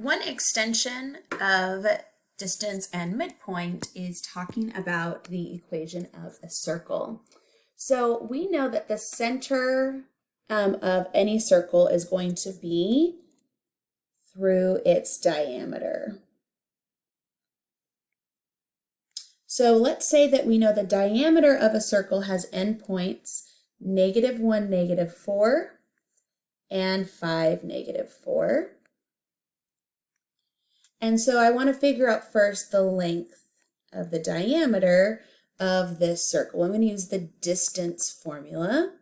One extension of distance and midpoint is talking about the equation of a circle. So we know that the center of any circle is going to be through its diameter. So let's say that we know the diameter of a circle has endpoints -1, -4, and 5, -4. And so I want to figure out first the length of the diameter of this circle. I'm going to use the distance formula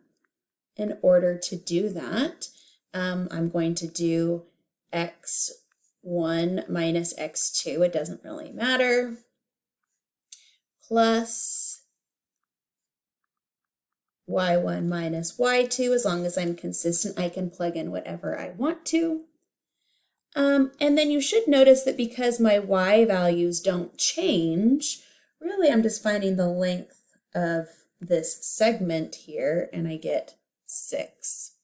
in order to do that. I'm going to do x1 minus x2, it doesn't really matter, plus y1 minus y2. As long as I'm consistent, I can plug in whatever I want to. And then you should notice that because my y values don't change, really I'm just finding the length of this segment here, and I get 6.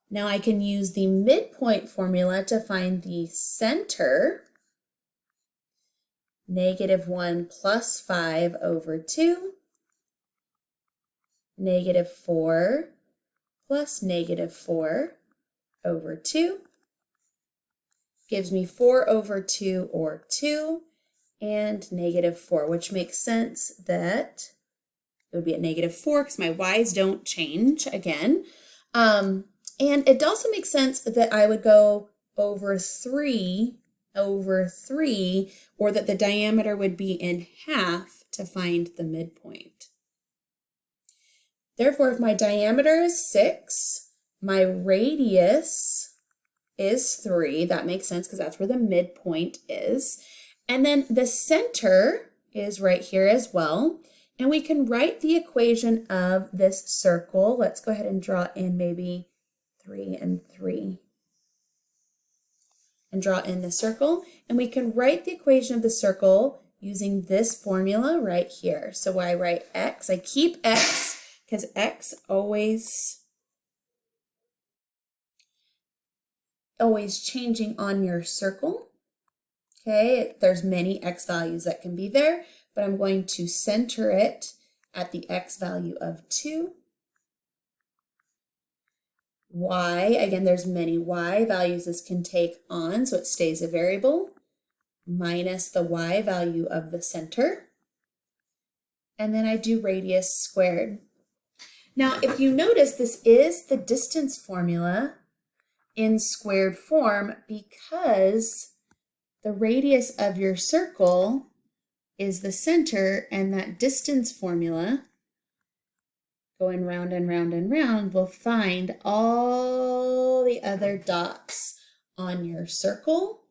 Now I can use the midpoint formula to find the center. -1 plus 5 over 2, -4 plus -4 over 2 gives me 4 over 2, or 2, and -4, which makes sense that it would be at -4 because my y's don't change again. And it also makes sense that I would go over 3, or that the diameter would be in half to find the midpoint. Therefore, if my diameter is 6, my radius is 3. That makes sense because that's where the midpoint is. And then the center is right here as well. And we can write the equation of this circle. Let's go ahead and draw in maybe 3 and 3. And draw in the circle. And we can write the equation of the circle using this formula right here. So I write x, I keep x because x always changing on your circle. Okay, there's many x values that can be there, but I'm going to center it at the x value of 2. Y, again, there's many y values this can take on, so it stays a variable, minus the y value of the center. And then I do radius squared. Now, if you notice, this is the distance formula in squared form because the radius of your circle is the center, and that distance formula, going round and round and round, will find all the other dots on your circle.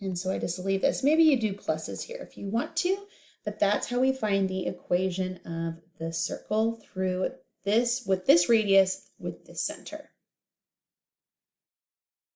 And so I just leave this. Maybe you do pluses here if you want to, but that's how we find the equation of the circle through this, with this radius, with this center.